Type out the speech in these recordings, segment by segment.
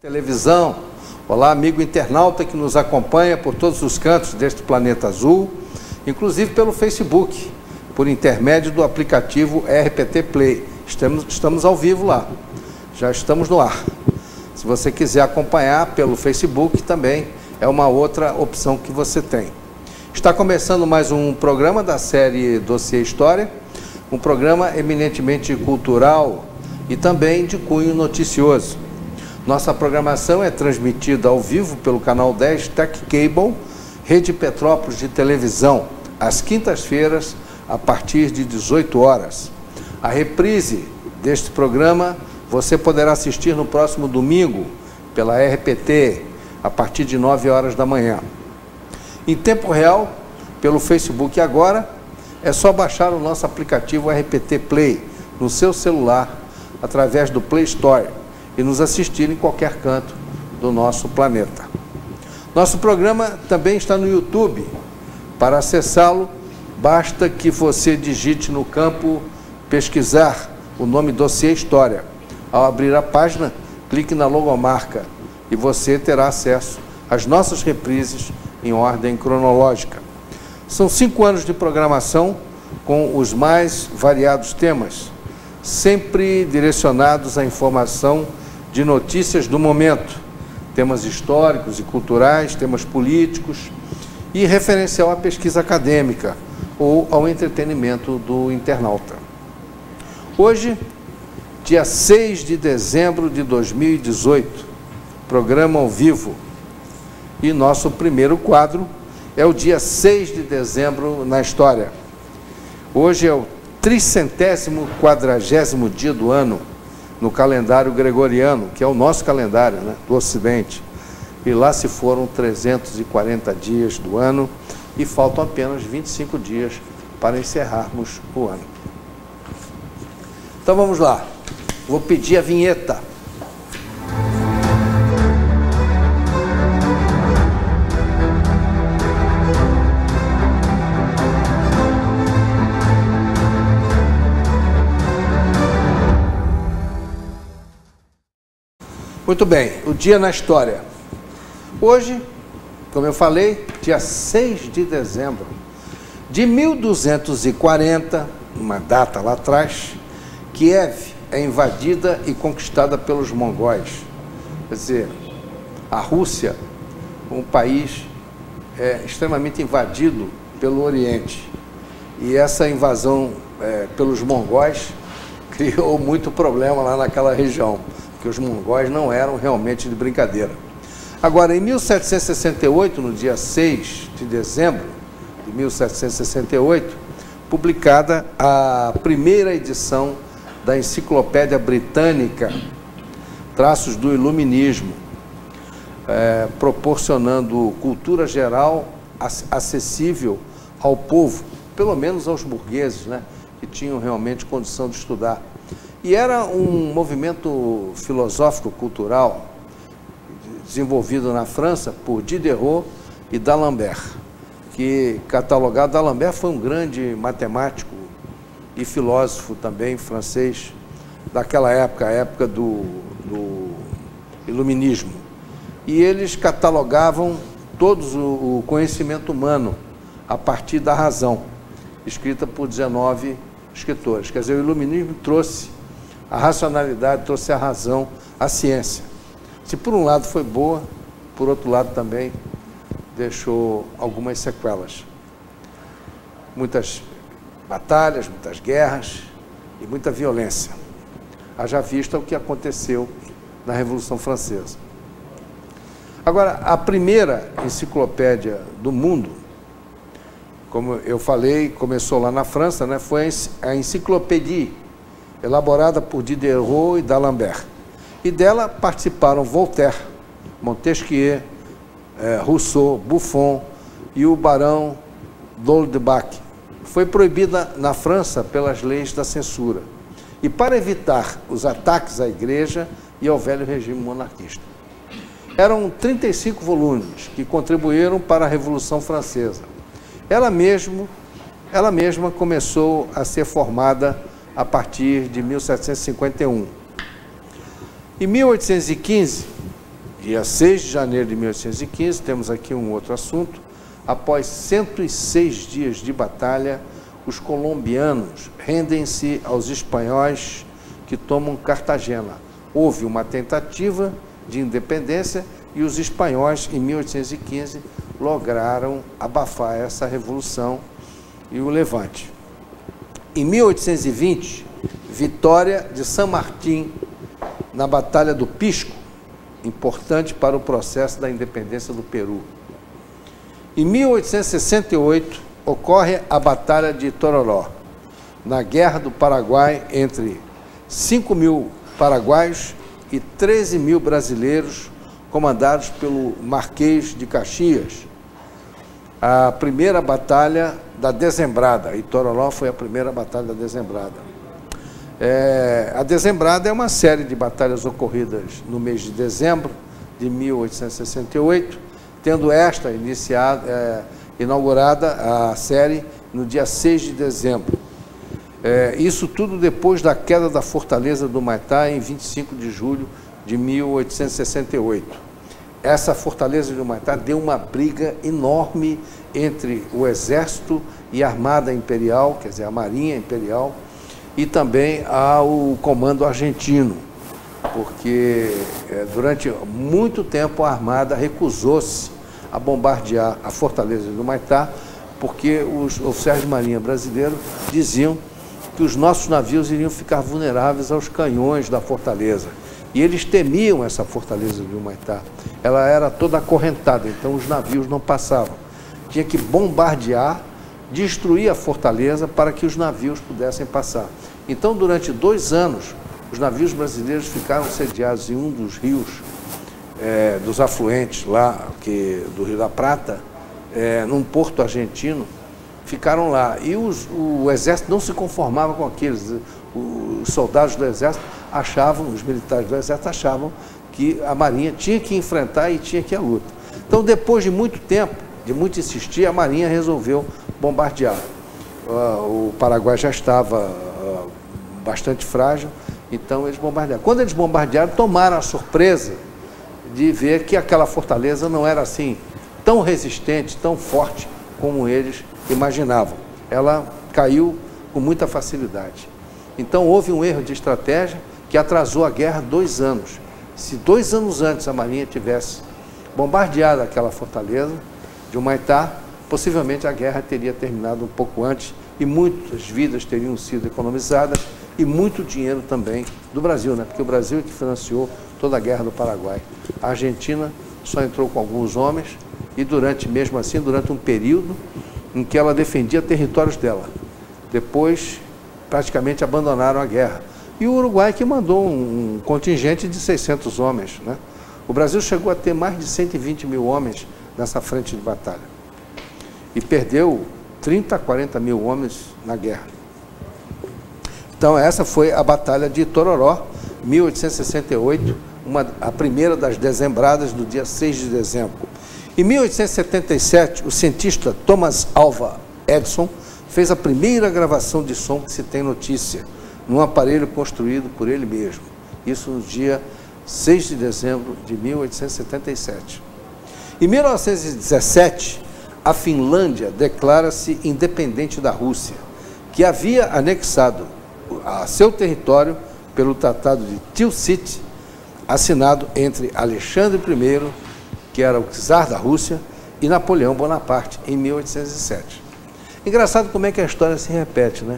Televisão. Olá, amigo internauta que nos acompanha por todos os cantos deste planeta azul, inclusive pelo Facebook, por intermédio do aplicativo RPT Play. Estamos ao vivo lá, já estamos no ar. Se você quiser acompanhar pelo Facebook também é uma outra opção que você tem. Está começando mais um programa da série Dossiê História, um programa eminentemente cultural e também de cunho noticioso. Nossa programação é transmitida ao vivo pelo canal 10 Tech Cable, Rede Petrópolis de televisão, às quintas-feiras, a partir de 18 horas. A reprise deste programa você poderá assistir no próximo domingo, pela RPT, a partir de 9 horas da manhã. Em tempo real, pelo Facebook agora, é só baixar o nosso aplicativo RPT Play no seu celular, através do Play Store, e nos assistir em qualquer canto do nosso planeta. Nosso programa também está no YouTube. Para acessá-lo, basta que você digite no campo pesquisar o nome Dossiê História. Ao abrir a página, clique na logomarca e você terá acesso às nossas reprises em ordem cronológica. São 5 anos de programação com os mais variados temas, sempre direcionados à informação de notícias do momento, temas históricos e culturais, temas políticos e referencial à pesquisa acadêmica ou ao entretenimento do internauta. Hoje, dia 6 de dezembro de 2018, programa ao vivo, e nosso primeiro quadro é o dia 6 de dezembro na história. Hoje é o 340º dia do ano no calendário gregoriano, que é o nosso calendário, né, do Ocidente. E lá se foram 340 dias do ano e faltam apenas 25 dias para encerrarmos o ano. Então vamos lá. Vou pedir a vinheta. Muito bem, o dia na história. Hoje, como eu falei, dia 6 de dezembro de 1240, uma data lá atrás, Kiev é invadida e conquistada pelos mongóis. Quer dizer, a Rússia, um país extremamente invadido pelo Oriente. E essa invasão pelos mongóis criou muito problema lá naquela região, que os mongóis não eram realmente de brincadeira. Agora, em 1768, no dia 6 de dezembro de 1768, publicada a primeira edição da Enciclopédia Britânica, Traços do Iluminismo, proporcionando cultura geral acessível ao povo, pelo menos aos burgueses, né, que tinham realmente condição de estudar. E era um movimento filosófico-cultural desenvolvido na França por Diderot e D'Alembert, que catalogado, D'Alembert foi um grande matemático e filósofo também francês daquela época, a época do Iluminismo. E eles catalogavam todo o conhecimento humano a partir da razão, escrita por 19 escritores. Quer dizer, o Iluminismo trouxe a racionalidade, trouxe a razão, a ciência. Se por um lado foi boa, por outro lado também deixou algumas sequelas. Muitas batalhas, muitas guerras e muita violência. Haja vista o que aconteceu na Revolução Francesa. Agora, a primeira enciclopédia do mundo, como eu falei, começou lá na França, né, foi a Encyclopédie, elaborada por Diderot e D'Alembert. E dela participaram Voltaire, Montesquieu, Rousseau, Buffon e o barão d'Holbach. Foi proibida na França pelas leis da censura e para evitar os ataques à igreja e ao velho regime monarquista. Eram 35 volumes que contribuíram para a Revolução Francesa. Ela mesma começou a ser formada a partir de 1751. Em 1815, dia 6 de janeiro de 1815, temos aqui um outro assunto. Após 106 dias de batalha, os colombianos rendem-se aos espanhóis que tomam Cartagena. Houve uma tentativa de independência e os espanhóis, em 1815, lograram abafar essa revolução e o levante. Em 1820, vitória de San Martín na Batalha do Pisco, importante para o processo da independência do Peru. Em 1868, ocorre a Batalha de Tororó, na Guerra do Paraguai entre 5.000 paraguaios e 13.000 brasileiros, comandados pelo Marquês de Caxias. A primeira batalha da Dezembrada, e Tororó foi a primeira batalha da Dezembrada. A Dezembrada é uma série de batalhas ocorridas no mês de dezembro de 1868, tendo esta inaugurada a série no dia 6 de dezembro. Isso tudo depois da queda da fortaleza do Humaitá em 25 de julho de 1868. Essa fortaleza do Humaitá deu uma briga enorme entre o Exército e a Armada Imperial, quer dizer, a Marinha Imperial, e também ao Comando Argentino, porque durante muito tempo a Armada recusou-se a bombardear a fortaleza do Humaitá, porque os oficiais de marinha brasileiros diziam que os nossos navios iriam ficar vulneráveis aos canhões da fortaleza. E eles temiam essa fortaleza de Humaitá. Ela era toda acorrentada, então os navios não passavam. Tinha que bombardear, destruir a fortaleza para que os navios pudessem passar. Então, durante 2 anos, os navios brasileiros ficaram sediados em um dos rios, dos afluentes lá, do Rio da Prata, num porto argentino, ficaram lá. E o Exército não se conformava com aqueles. Os soldados do Exército achavam, os militares do Exército achavam que a Marinha tinha que enfrentar e tinha que ir à luta. Então, depois de muito tempo, de muito insistir, a Marinha resolveu bombardear. O Paraguai já estava bastante frágil, então eles bombardearam. Quando eles bombardearam, tomaram a surpresa de ver que aquela fortaleza não era assim tão resistente, tão forte como eles imaginavam. Ela caiu com muita facilidade. Então houve um erro de estratégia que atrasou a guerra 2 anos. Se 2 anos antes a Marinha tivesse bombardeado aquela fortaleza de Humaitá, possivelmente a guerra teria terminado um pouco antes e muitas vidas teriam sido economizadas e muito dinheiro também do Brasil, né? Porque o Brasil é que financiou toda a guerra do Paraguai. A Argentina só entrou com alguns homens e mesmo assim, durante um período em que ela defendia territórios dela. Depois, praticamente abandonaram a guerra. E o Uruguai que mandou um contingente de 600 homens, né? O Brasil chegou a ter mais de 120.000 homens nessa frente de batalha. E perdeu 30 a 40 mil homens na guerra. Então essa foi a Batalha de Tororó, 1868, a primeira das dezembradas do dia 6 de dezembro. Em 1877, o cientista Thomas Alva Edison fez a primeira gravação de som que se tem notícia, num aparelho construído por ele mesmo. Isso no dia 6 de dezembro de 1877. Em 1917, a Finlândia declara-se independente da Rússia, que havia anexado a seu território pelo Tratado de Tilsit, assinado entre Alexandre I, que era o czar da Rússia, e Napoleão Bonaparte, em 1807. Engraçado como é que a história se repete, né?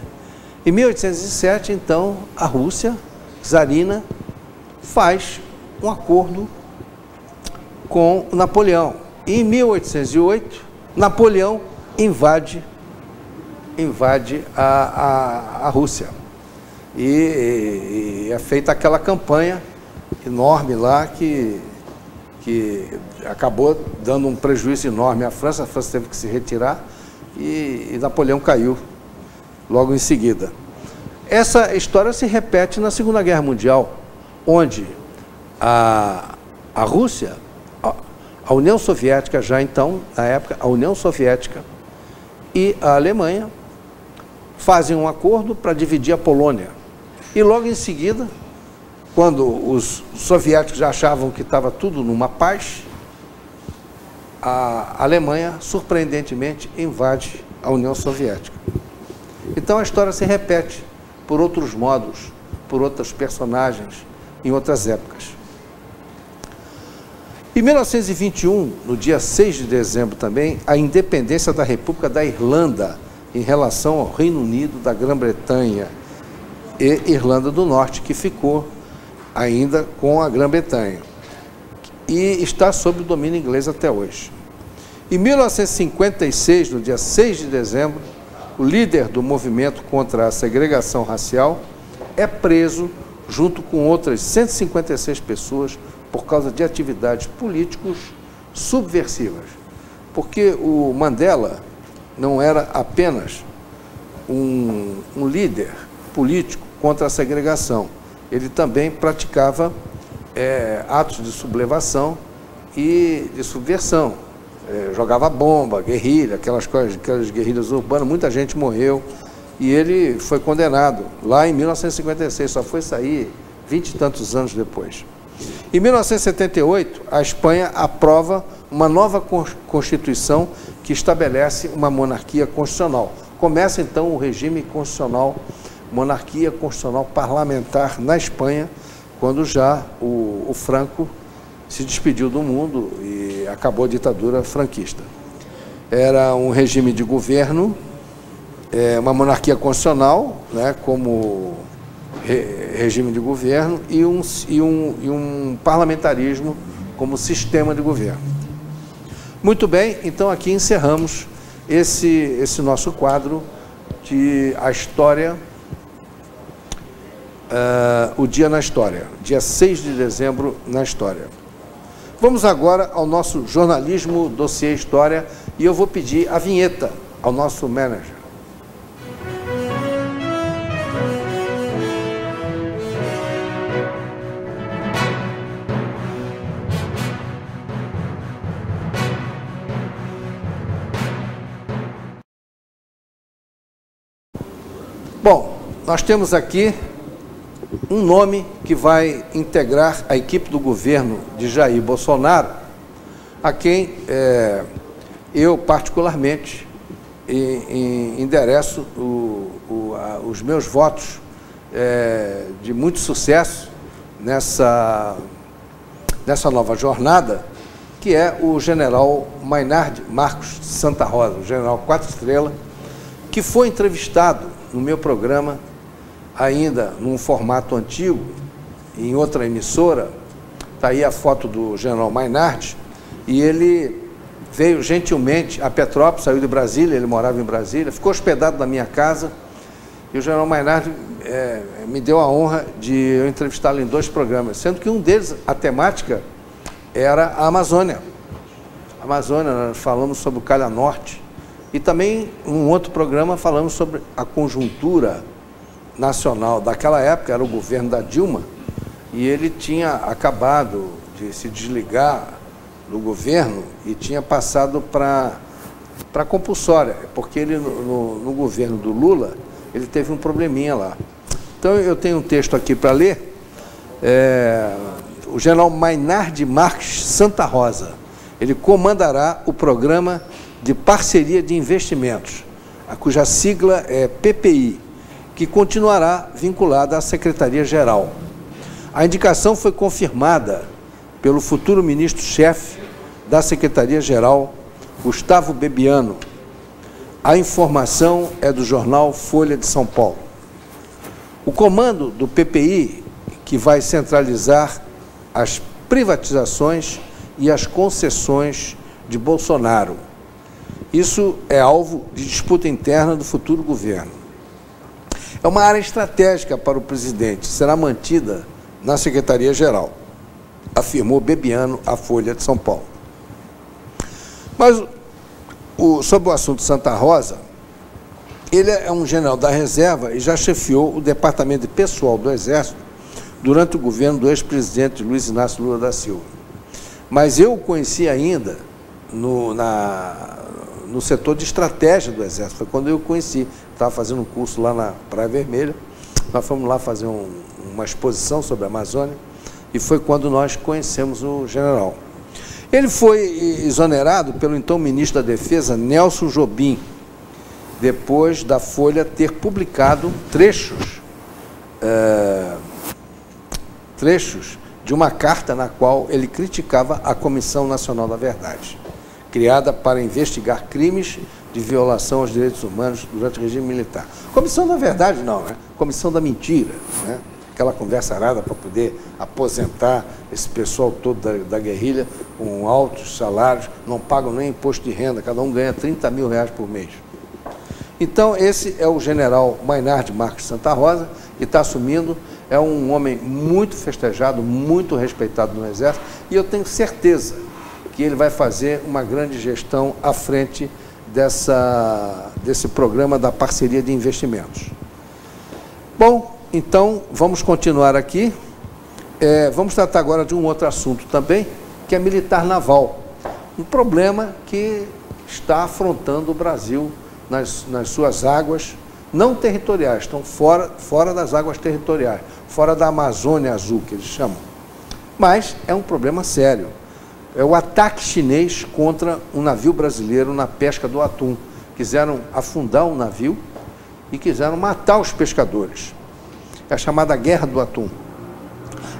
Em 1807, então, a Rússia czarina faz um acordo com Napoleão. E em 1808, Napoleão invade a Rússia. E é feita aquela campanha enorme lá que acabou dando um prejuízo enorme à França. A França teve que se retirar e Napoleão caiu logo em seguida. Essa história se repete na Segunda Guerra Mundial, onde a Rússia, a União Soviética já então, na época, a União Soviética e a Alemanha fazem um acordo para dividir a Polônia. E logo em seguida, quando os soviéticos já achavam que estava tudo numa paz, a Alemanha, surpreendentemente, invade a União Soviética. Então a história se repete por outros modos, por outros personagens, em outras épocas. Em 1921, no dia 6 de dezembro também, a independência da República da Irlanda em relação ao Reino Unido, da Grã-Bretanha e Irlanda do Norte, que ficou ainda com a Grã-Bretanha e está sob o domínio inglês até hoje. Em 1956, no dia 6 de dezembro, o líder do movimento contra a segregação racial é preso junto com outras 156 pessoas por causa de atividades políticos subversivas. Porque o Mandela não era apenas um líder político contra a segregação, ele também praticava atos de sublevação e de subversão. Jogava bomba, guerrilha, aquelas coisas, aquelas guerrilhas urbanas, muita gente morreu e ele foi condenado lá em 1956, só foi sair 20 e tantos anos depois. Em 1978, a Espanha aprova uma nova Constituição que estabelece uma monarquia constitucional. Começa então o regime constitucional, monarquia constitucional parlamentar na Espanha, quando já o Franco se despediu do mundo e acabou a ditadura franquista. Era um regime de governo, uma monarquia constitucional, né, como regime de governo, e um parlamentarismo como sistema de governo. Muito bem, então aqui encerramos esse nosso quadro de a história, o dia na história, dia 6 de dezembro na história. Vamos agora ao nosso jornalismo dossiê História e eu vou pedir a vinheta ao nosso manager. Bom, nós temos aqui um nome que vai integrar a equipe do governo de Jair Bolsonaro, a quem eu particularmente endereço os meus votos de muito sucesso nessa nova jornada, que é o general Maynard Marcos Santa Rosa, o general 4 estrelas, que foi entrevistado no meu programa, ainda num formato antigo, em outra emissora. Está aí a foto do general Maynard, e ele veio gentilmente a Petrópolis, saiu de Brasília, ele morava em Brasília, ficou hospedado na minha casa, e o general Maynard me deu a honra de eu entrevistá-lo em 2 programas, sendo que um deles, a temática, era a Amazônia. A Amazônia, nós falamos sobre o Calha Norte, e também, um outro programa, falamos sobre a conjuntura nacional daquela época, era o governo da Dilma, e ele tinha acabado de se desligar do governo e tinha passado para compulsória, porque ele, no governo do Lula, ele teve um probleminha lá. Então, eu tenho um texto aqui para ler, o general Maynard Marques Santa Rosa, ele comandará o programa de parceria de investimentos, cuja sigla é PPI, que continuará vinculada à Secretaria-Geral. A indicação foi confirmada pelo futuro ministro-chefe da Secretaria-Geral, Gustavo Bebiano. A informação é do jornal Folha de São Paulo. O comando do PPI, que vai centralizar as privatizações e as concessões de Bolsonaro. Isso é alvo de disputa interna do futuro governo. É uma área estratégica para o presidente, será mantida na Secretaria-Geral, afirmou Bebiano à Folha de São Paulo. Mas, sobre o assunto Santa Rosa, ele é um general da reserva e já chefiou o departamento de pessoal do Exército durante o governo do ex-presidente Luiz Inácio Lula da Silva. Mas eu o conheci ainda no setor de estratégia do Exército, foi quando eu o conheci, estava fazendo um curso lá na Praia Vermelha, Nós fomos lá fazer uma exposição sobre a Amazônia e foi quando nós conhecemos o general. Ele foi exonerado pelo então ministro da Defesa, Nelson Jobim, depois da Folha ter publicado trechos de uma carta na qual ele criticava a Comissão Nacional da Verdade, criada para investigar crimes de violação aos direitos humanos durante o regime militar. Comissão da Verdade não, né? Comissão da Mentira, né? Aquela conversa arada para poder aposentar esse pessoal todo da guerrilha com altos salários, não pagam nem imposto de renda, cada um ganha 30 mil reais por mês. Então, esse é o general Maynard Marques Santa Rosa, que está assumindo, é um homem muito festejado, muito respeitado no Exército, e eu tenho certeza que ele vai fazer uma grande gestão à frente desse programa da parceria de investimentos. Bom, então, vamos continuar aqui. Vamos tratar agora de um outro assunto também, que é militar naval. Um problema que está afrontando o Brasil nas suas águas não territoriais, estão fora das águas territoriais, fora da Amazônia Azul, que eles chamam. Mas é um problema sério. É o ataque chinês contra um navio brasileiro na pesca do atum. Quiseram afundar um navio e quiseram matar os pescadores. É a chamada Guerra do Atum.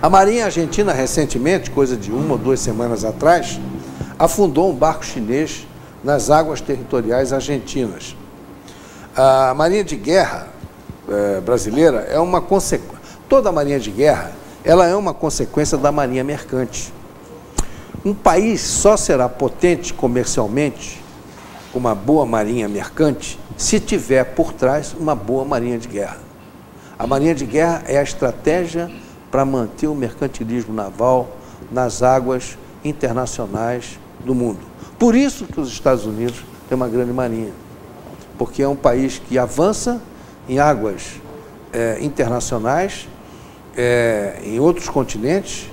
A Marinha Argentina, recentemente, coisa de 1 ou 2 semanas atrás, afundou um barco chinês nas águas territoriais argentinas. A Marinha de Guerra brasileira é uma consequência. Toda a Marinha de Guerra, ela é uma consequência da Marinha Mercante. Um país só será potente comercialmente, com uma boa marinha mercante, se tiver por trás uma boa marinha de guerra. A marinha de guerra é a estratégia para manter o mercantilismo naval nas águas internacionais do mundo. Por isso que os Estados Unidos têm uma grande marinha, porque é um país que avança em águas internacionais, em outros continentes,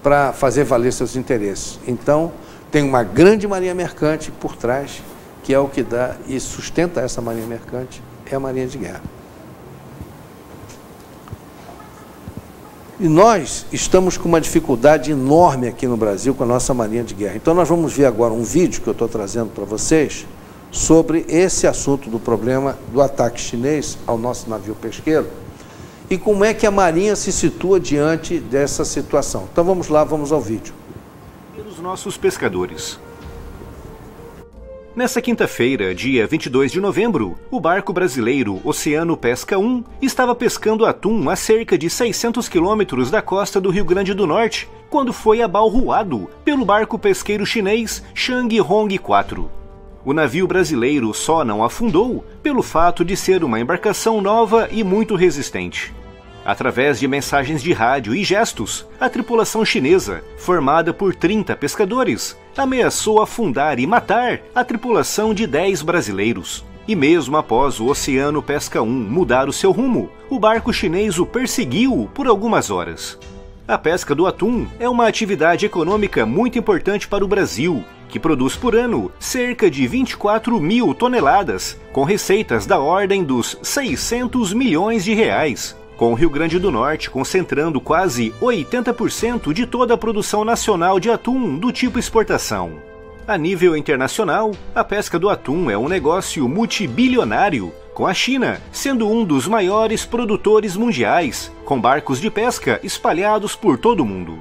para fazer valer seus interesses. Então, tem uma grande marinha mercante por trás, que é o que dá e sustenta essa marinha mercante, é a marinha de guerra. E nós estamos com uma dificuldade enorme aqui no Brasil com a nossa marinha de guerra. Então, nós vamos ver agora um vídeo que eu estou trazendo para vocês sobre esse assunto do problema do ataque chinês ao nosso navio pesqueiro e como é que a Marinha se situa diante dessa situação. Então, vamos lá, vamos ao vídeo. Pelos nossos pescadores. Nessa quinta-feira, dia 22 de novembro, o barco brasileiro Oceano Pesca 1 estava pescando atum a cerca de 600 quilômetros da costa do Rio Grande do Norte, quando foi abalroado pelo barco pesqueiro chinês Changhong 4. O navio brasileiro só não afundou pelo fato de ser uma embarcação nova e muito resistente. Através de mensagens de rádio e gestos, a tripulação chinesa, formada por 30 pescadores, ameaçou afundar e matar a tripulação de 10 brasileiros. E mesmo após o Oceano Pesca 1 mudar o seu rumo, o barco chinês o perseguiu por algumas horas. A pesca do atum é uma atividade econômica muito importante para o Brasil, que produz por ano cerca de 24 mil toneladas, com receitas da ordem dos 600 milhões de reais. Com o Rio Grande do Norte concentrando quase 80% de toda a produção nacional de atum do tipo exportação. A nível internacional, a pesca do atum é um negócio multibilionário, com a China sendo um dos maiores produtores mundiais, com barcos de pesca espalhados por todo o mundo.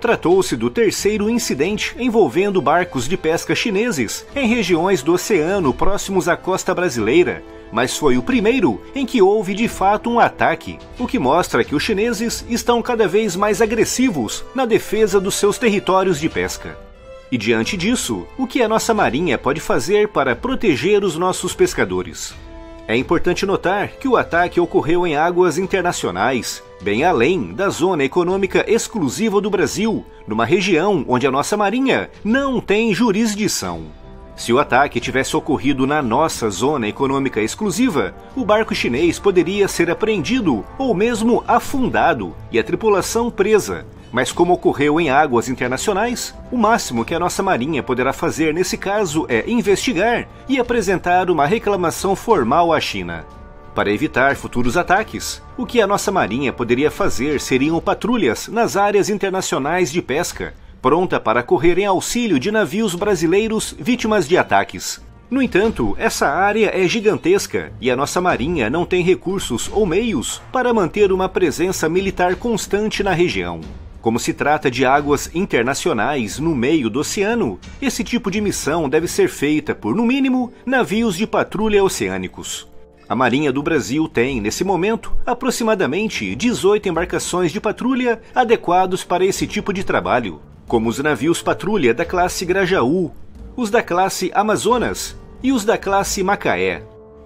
Tratou-se do terceiro incidente envolvendo barcos de pesca chineses em regiões do oceano próximos à costa brasileira, mas foi o primeiro em que houve de fato um ataque, o que mostra que os chineses estão cada vez mais agressivos na defesa dos seus territórios de pesca. E diante disso, o que a nossa marinha pode fazer para proteger os nossos pescadores? É importante notar que o ataque ocorreu em águas internacionais, bem além da zona econômica exclusiva do Brasil, numa região onde a nossa marinha não tem jurisdição. Se o ataque tivesse ocorrido na nossa zona econômica exclusiva, o barco chinês poderia ser apreendido ou mesmo afundado e a tripulação presa. Mas como ocorreu em águas internacionais, o máximo que a nossa marinha poderá fazer nesse caso é investigar e apresentar uma reclamação formal à China. Para evitar futuros ataques, o que a nossa marinha poderia fazer seriam patrulhas nas áreas internacionais de pesca, pronta para correr em auxílio de navios brasileiros vítimas de ataques. No entanto, essa área é gigantesca e a nossa marinha não tem recursos ou meios para manter uma presença militar constante na região. Como se trata de águas internacionais no meio do oceano, esse tipo de missão deve ser feita por, no mínimo, navios de patrulha oceânicos. A Marinha do Brasil tem, nesse momento, aproximadamente 18 embarcações de patrulha adequados para esse tipo de trabalho, como os navios patrulha da classe Grajaú, os da classe Amazonas e os da classe Macaé.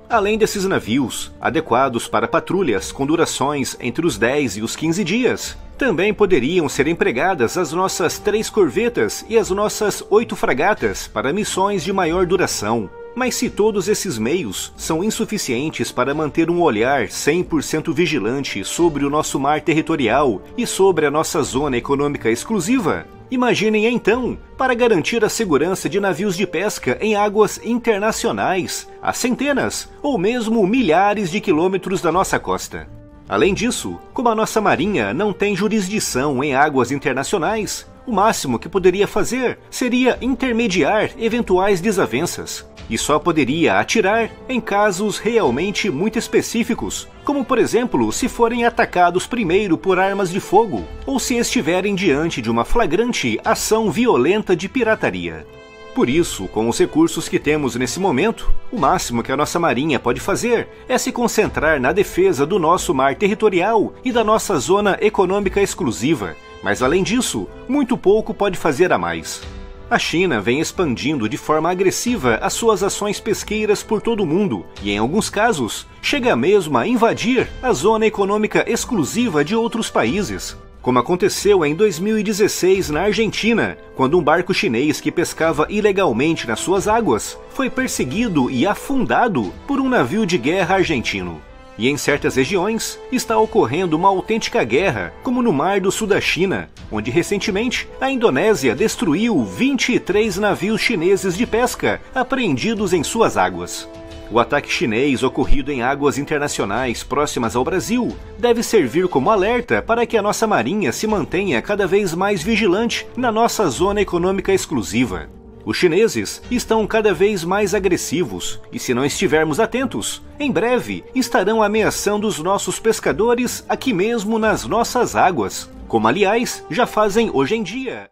Além desses navios, adequados para patrulhas com durações entre os 10 e os 15 dias, também poderiam ser empregadas as nossas 3 corvetas e as nossas 8 fragatas para missões de maior duração. Mas se todos esses meios são insuficientes para manter um olhar 100% vigilante sobre o nosso mar territorial e sobre a nossa zona econômica exclusiva, imaginem então, para garantir a segurança de navios de pesca em águas internacionais, a centenas ou mesmo milhares de quilômetros da nossa costa. Além disso, como a nossa marinha não tem jurisdição em águas internacionais, o máximo que poderia fazer seria intermediar eventuais desavenças, e só poderia atirar em casos realmente muito específicos, como por exemplo se forem atacados primeiro por armas de fogo, ou se estiverem diante de uma flagrante ação violenta de pirataria. Por isso, com os recursos que temos nesse momento, o máximo que a nossa marinha pode fazer é se concentrar na defesa do nosso mar territorial e da nossa zona econômica exclusiva, mas além disso, muito pouco pode fazer a mais. A China vem expandindo de forma agressiva as suas ações pesqueiras por todo o mundo e, em alguns casos, chega mesmo a invadir a zona econômica exclusiva de outros países, como aconteceu em 2016 na Argentina, quando um barco chinês que pescava ilegalmente nas suas águas foi perseguido e afundado por um navio de guerra argentino. E em certas regiões está ocorrendo uma autêntica guerra, como no Mar do Sul da China, onde recentemente a Indonésia destruiu 23 navios chineses de pesca apreendidos em suas águas. O ataque chinês ocorrido em águas internacionais próximas ao Brasil deve servir como alerta para que a nossa marinha se mantenha cada vez mais vigilante na nossa zona econômica exclusiva. Os chineses estão cada vez mais agressivos e, se não estivermos atentos, em breve estarão ameaçando os nossos pescadores aqui mesmo nas nossas águas, como aliás já fazem hoje em dia.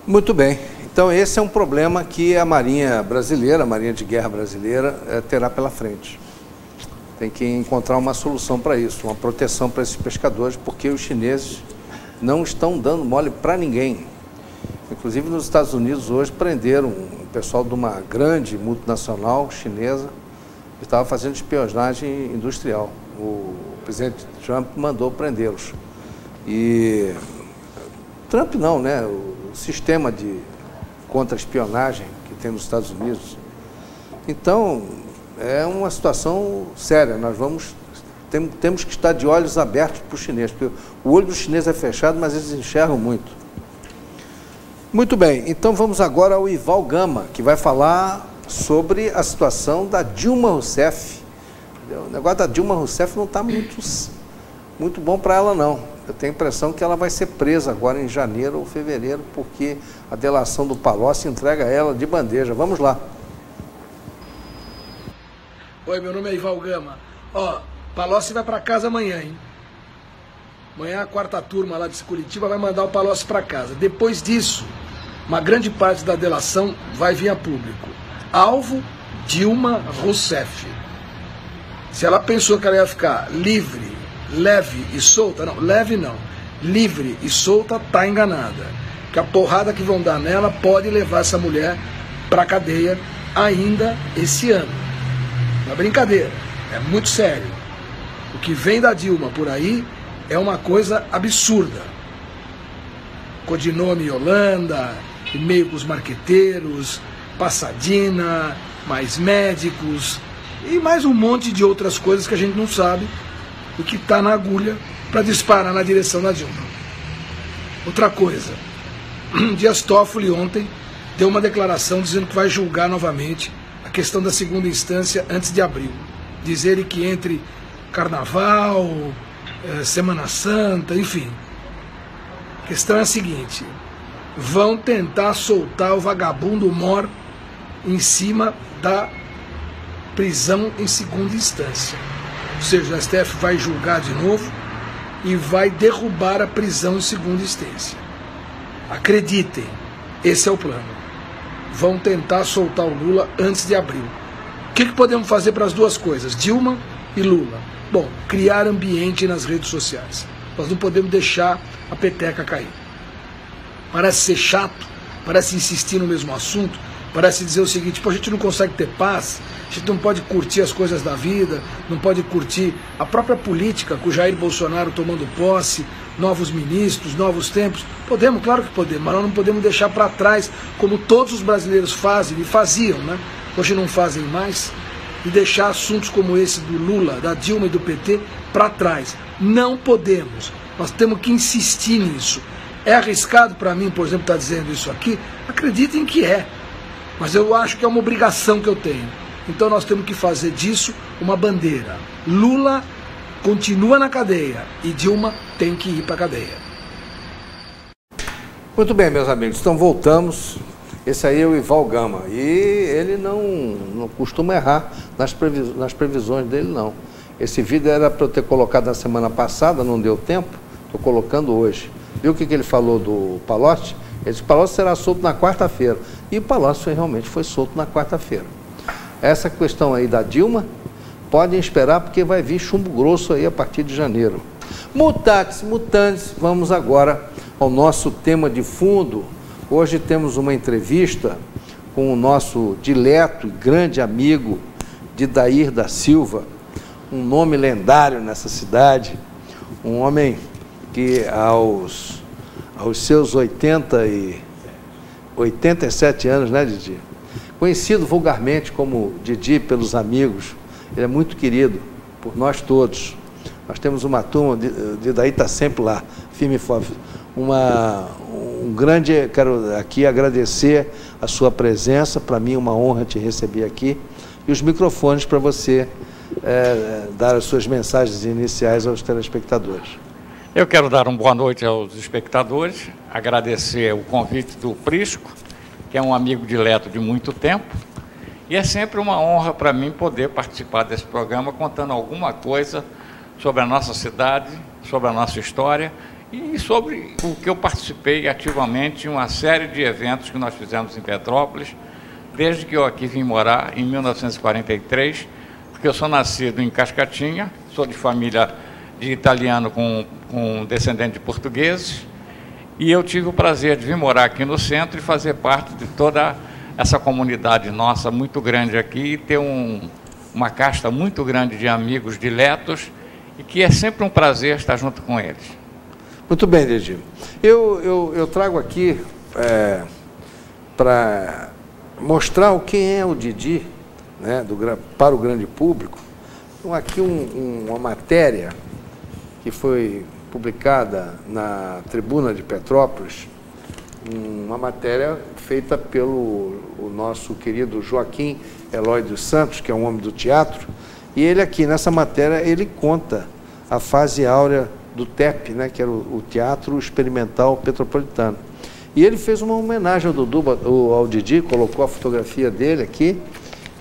Muito bem. Então esse é um problema que a Marinha brasileira, a Marinha de Guerra brasileira, terá pela frente. Tem que encontrar uma solução para isso, uma proteção para esses pescadores, porque os chineses não estão dando mole para ninguém. Inclusive nos Estados Unidos hoje prenderam um pessoal de uma grande multinacional chinesa que estava fazendo espionagem industrial. O presidente Trump mandou prendê-los. E Trump não, né? O sistema de contra-espionagem que tem nos Estados Unidos. Então, é uma situação séria. Nós temos que estar de olhos abertos para os chineses, porque o olho dos chineses é fechado, mas eles enxergam muito. Muito bem, então vamos agora ao Ival Gama, que vai falar sobre a situação da Dilma Rousseff. O negócio da Dilma Rousseff não está muito bom para ela, não. Eu tenho a impressão que ela vai ser presa agora em janeiro ou fevereiro, porque a delação do Palocci entrega ela de bandeja. Vamos lá. Oi, meu nome é Ival Gama. Ó, Palocci vai para casa amanhã, hein? Amanhã a 4ª turma lá de Curitiba vai mandar o Palocci para casa. Depois disso, uma grande parte da delação vai vir a público. Alvo, Dilma Rousseff. Se ela pensou que ela ia ficar livre, leve e solta, não, leve não, livre e solta, tá enganada. Que a porrada que vão dar nela pode levar essa mulher para a cadeia ainda esse ano. Não é brincadeira, é muito sério. O que vem da Dilma por aí é uma coisa absurda. Codinome Yolanda, e-mail com os marqueteiros, Passadina, mais médicos e mais um monte de outras coisas que a gente não sabe o que está na agulha para disparar na direção da Dilma. Outra coisa, Dias Toffoli ontem deu uma declaração dizendo que vai julgar novamente a questão da 2ª instância antes de abril. Diz ele que entre Carnaval, Semana Santa, enfim. A questão é a seguinte: vão tentar soltar o vagabundo mor em cima da prisão em segunda instância. Ou seja, o STF vai julgar de novo e vai derrubar a prisão em segunda instância. Acreditem, esse é o plano. Vão tentar soltar o Lula antes de abril. O que podemos fazer para as duas coisas, Dilma e Lula? Bom, criar ambiente nas redes sociais. Nós não podemos deixar a peteca cair. Parece ser chato, parece insistir no mesmo assunto, parece dizer o seguinte: pô, a gente não consegue ter paz, a gente não pode curtir as coisas da vida, não pode curtir a própria política, com o Jair Bolsonaro tomando posse, novos ministros, novos tempos. Podemos, claro que podemos, mas nós não podemos deixar para trás, como todos os brasileiros fazem e faziam, né? Hoje não fazem mais, e deixar assuntos como esse do Lula, da Dilma e do PT para trás. Não podemos, nós temos que insistir nisso. É arriscado para mim, por exemplo, estar dizendo isso aqui? Acreditem que é. Mas eu acho que é uma obrigação que eu tenho. Então nós temos que fazer disso uma bandeira. Lula continua na cadeia e Dilma tem que ir para a cadeia. Muito bem, meus amigos, então voltamos. Esse aí é o Ival Gama. E ele não costuma errar nas previsões dele, não. Esse vídeo era para eu ter colocado na semana passada, não deu tempo. Estou colocando hoje. Viu o que ele falou do Palocci? Ele disse que o Palocci será solto na quarta-feira. E o Palocci realmente foi solto na quarta-feira. Essa questão aí da Dilma, podem esperar, porque vai vir chumbo grosso aí a partir de janeiro. Mutatis mutandis, vamos agora ao nosso tema de fundo. Hoje temos uma entrevista com o nosso dileto e grande amigo Didair da Silva, um nome lendário nessa cidade, um homem que aos seus 87 anos, né, Didi? Conhecido vulgarmente como Didi pelos amigos, ele é muito querido por nós todos. Nós temos uma turma, Didaí está sempre lá, firme e forte. Quero aqui agradecer a sua presença, para mim é uma honra te receber aqui, e os microfones para você dar as suas mensagens iniciais aos telespectadores. Eu quero dar uma boa noite aos espectadores, agradecer o convite do Prisco, que é um amigo dileto de muito tempo, e é sempre uma honra para mim poder participar desse programa contando alguma coisa sobre a nossa cidade, sobre a nossa história e sobre o que eu participei ativamente em uma série de eventos que nós fizemos em Petrópolis, desde que eu aqui vim morar em 1943, porque eu sou nascido em Cascatinha, sou de família de italiano com descendente de portugueses, e eu tive o prazer de vir morar aqui no centro e fazer parte de toda essa comunidade nossa muito grande aqui, e ter uma casta muito grande de amigos diletos, e que é sempre um prazer estar junto com eles. Muito bem, Didi. Eu trago aqui para mostrar quem é o Didi, né, para o grande público. Então, aqui uma matéria que foi publicada na Tribuna de Petrópolis, uma matéria feita pelo nosso querido Joaquim Eloy dos Santos, que é um homem do teatro, e ele aqui, nessa matéria, ele conta a fase áurea do TEP, né, que era o Teatro Experimental Petropolitano. E ele fez uma homenagem ao Didi, colocou a fotografia dele aqui,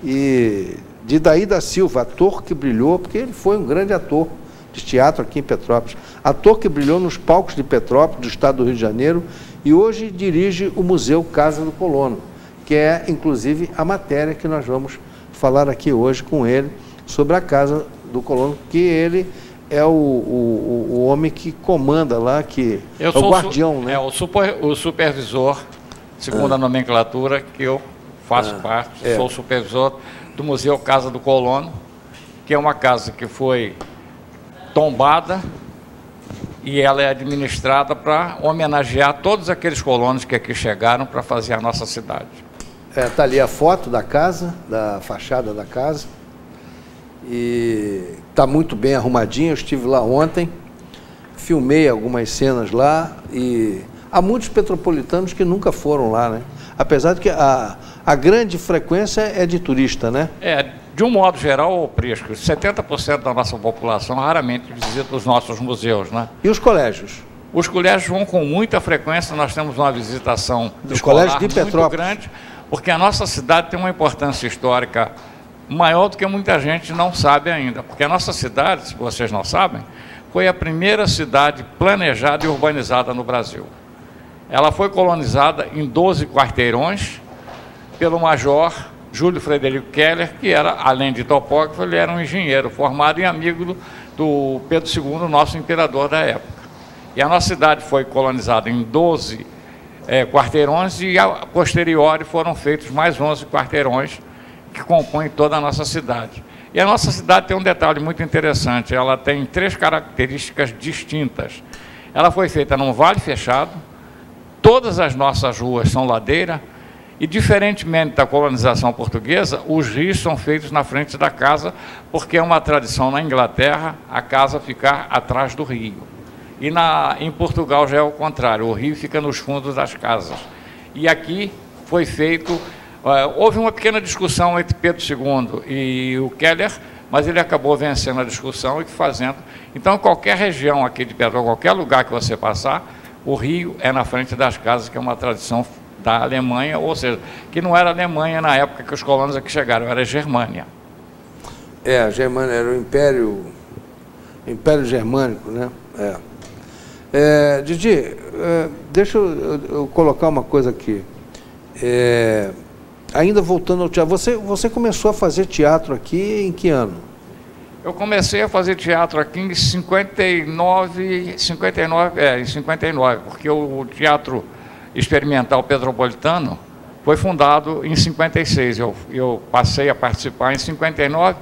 e Didaí da Silva, ator que brilhou, porque ele foi um grande ator de teatro aqui em Petrópolis, ator que brilhou nos palcos de Petrópolis, do estado do Rio de Janeiro, e hoje dirige o Museu Casa do Colono, que é, inclusive, a matéria que nós vamos falar aqui hoje com ele, sobre a Casa do Colono, que ele é o homem que comanda lá, que é o guardião, né? É o supervisor, segundo a nomenclatura, que eu faço parte, sou o supervisor do Museu Casa do Colono, que é uma casa que foi tombada e ela é administrada para homenagear todos aqueles colonos que aqui chegaram para fazer a nossa cidade. Está ali a foto da casa, da fachada da casa, e está muito bem arrumadinho. Eu estive lá ontem, filmei algumas cenas lá, e há muitos petropolitanos que nunca foram lá, né? Apesar de que a grande frequência é de turista, né? De um modo geral, Prisco, 70% da nossa população raramente visita os nossos museus, né? E os colégios? Os colégios vão com muita frequência, nós temos uma visitação escolar muito grande, porque a nossa cidade tem uma importância histórica maior do que muita gente não sabe ainda. Porque a nossa cidade, se vocês não sabem, foi a primeira cidade planejada e urbanizada no Brasil. Ela foi colonizada em 12 quarteirões pelo major Júlio Frederico Keller, que era, além de topógrafo, ele era um engenheiro formado e amigo do Pedro II, nosso imperador da época. E a nossa cidade foi colonizada em 12 quarteirões e, a posteriori, foram feitos mais 11 quarteirões que compõem toda a nossa cidade. E a nossa cidade tem um detalhe muito interessante, ela tem 3 características distintas. Ela foi feita num vale fechado, todas as nossas ruas são ladeira, e, diferentemente da colonização portuguesa, os rios são feitos na frente da casa, porque é uma tradição na Inglaterra a casa ficar atrás do rio. E em Portugal já é o contrário, o rio fica nos fundos das casas. E aqui foi feito, houve uma pequena discussão entre Pedro II e o Keller, mas ele acabou vencendo a discussão e fazendo. Então, em qualquer região aqui de Petrópolis, qualquer lugar que você passar, o rio é na frente das casas, que é uma tradição da Alemanha, ou seja, que não era Alemanha na época que os colonos aqui chegaram, era Germânia. A Germânia era o Império Germânico, né? Didi, deixa eu colocar uma coisa aqui. Ainda voltando ao teatro, você começou a fazer teatro aqui em que ano? Eu comecei a fazer teatro aqui em 59, porque o Teatro Experimental Petropolitano foi fundado em 56. Eu passei a participar em 59,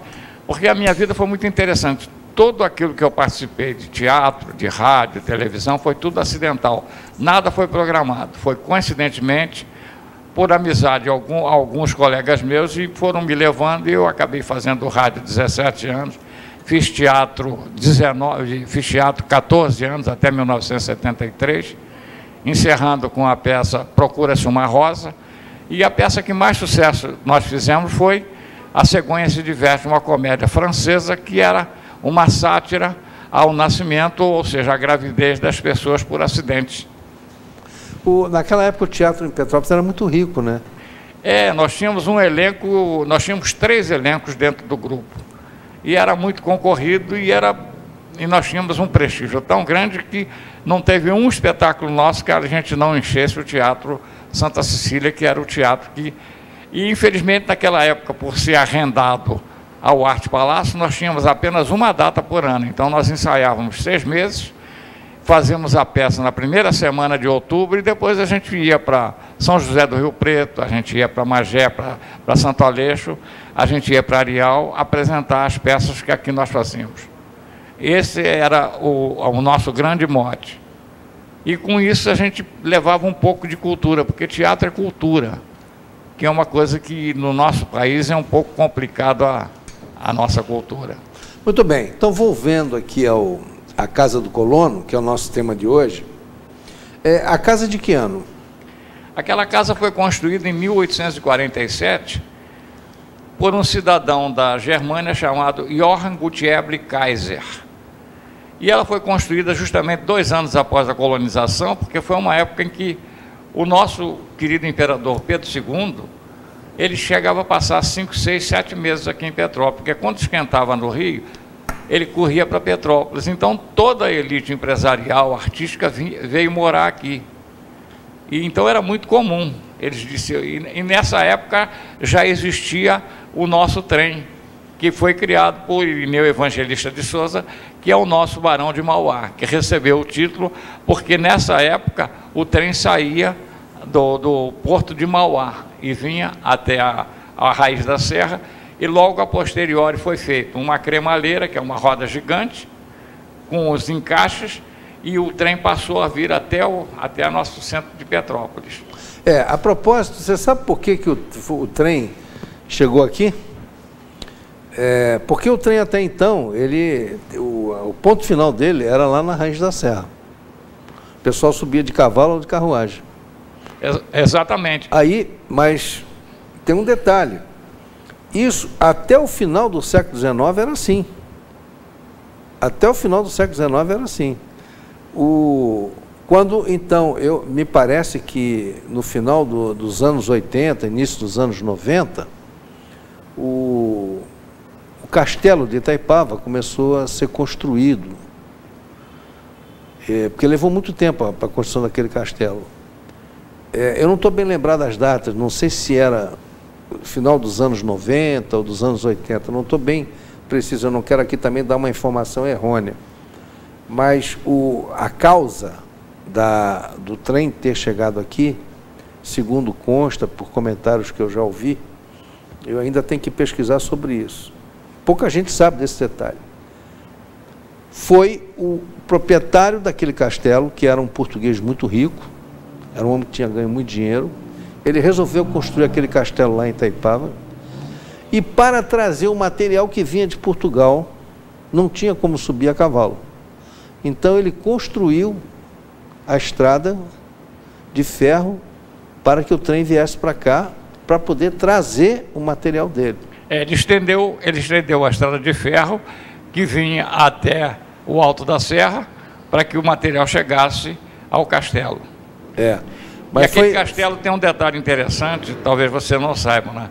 porque a minha vida foi muito interessante. Tudo aquilo que eu participei de teatro, de rádio, televisão, foi tudo acidental. Nada foi programado. Foi coincidentemente, por amizade de alguns colegas meus, e foram me levando, e eu acabei fazendo rádio 17 anos, fiz teatro 14 anos, até 1973, encerrando com a peça Procura-se uma Rosa, e a peça que mais sucesso nós fizemos foi A Cegonha se Diverte, uma comédia francesa que era uma sátira ao nascimento, ou seja, a gravidez das pessoas por acidentes. Naquela época o teatro em Petrópolis era muito rico, né? Nós tínhamos um elenco, nós tínhamos 3 elencos dentro do grupo. E era muito concorrido e nós tínhamos um prestígio tão grande que não teve um espetáculo nosso que a gente não enchesse o Teatro Santa Cecília, que era o teatro que... E, infelizmente, naquela época, por ser arrendado ao Arte Palácio, nós tínhamos apenas uma data por ano. Então, nós ensaiávamos 6 meses, fazíamos a peça na primeira semana de outubro e depois a gente ia para São José do Rio Preto, a gente ia para Magé, para Santo Aleixo, a gente ia para Areal apresentar as peças que aqui nós fazíamos. Esse era o nosso grande mote. E com isso a gente levava um pouco de cultura, porque teatro é cultura, que é uma coisa que no nosso país é um pouco complicado a nossa cultura. Muito bem, então volvendo aqui a Casa do Colono, que é o nosso tema de hoje, a casa de que ano? Aquela casa foi construída em 1847 por um cidadão da Germânia chamado Johann Gottlieb Kaiser. E ela foi construída justamente 2 anos após a colonização, porque foi uma época em que o nosso querido imperador Pedro II, ele chegava a passar 5, 6, 7 meses aqui em Petrópolis, porque quando esquentava no Rio, ele corria para Petrópolis. Então, toda a elite empresarial, artística, veio morar aqui. E então era muito comum. Eles disseram, e nessa época já existia o nosso trem, que foi criado por Irineu Evangelista de Souza, que é o nosso Barão de Mauá, que recebeu o título porque nessa época o trem saía do porto de Mauá e vinha até a raiz da serra, e logo a posteriori foi feita uma cremalheira, que é uma roda gigante, com os encaixes, e o trem passou a vir até nosso centro de Petrópolis. A propósito, você sabe por que o trem chegou aqui? Porque o trem até então, o ponto final dele era lá na raiz da serra. O pessoal subia de cavalo ou de carruagem. Exatamente. Aí, mas tem um detalhe. Isso, até o final do século XIX era assim. Até o final do século XIX era assim. Quando, então, me parece que no final dos anos 80, início dos anos 90, o castelo de Itaipava começou a ser construído, porque levou muito tempo para a construção daquele castelo. Eu não estou bem lembrado das datas, não sei se era final dos anos 90 ou dos anos 80, não estou bem preciso, eu não quero aqui também dar uma informação errônea. Mas a causa do trem ter chegado aqui, segundo consta por comentários que eu já ouvi, eu ainda tenho que pesquisar sobre isso. Pouca gente sabe desse detalhe. Foi o proprietário daquele castelo, que era um português muito rico, era um homem que tinha ganho muito dinheiro. Ele resolveu construir aquele castelo lá em Itaipava, e para trazer o material que vinha de Portugal, não tinha como subir a cavalo. Então ele construiu a estrada de ferro para que o trem viesse para cá, para poder trazer o material dele. Ele estendeu a estrada de ferro que vinha até o alto da serra para que o material chegasse ao castelo. Mas e aquele castelo tem um detalhe interessante, talvez você não saiba, né?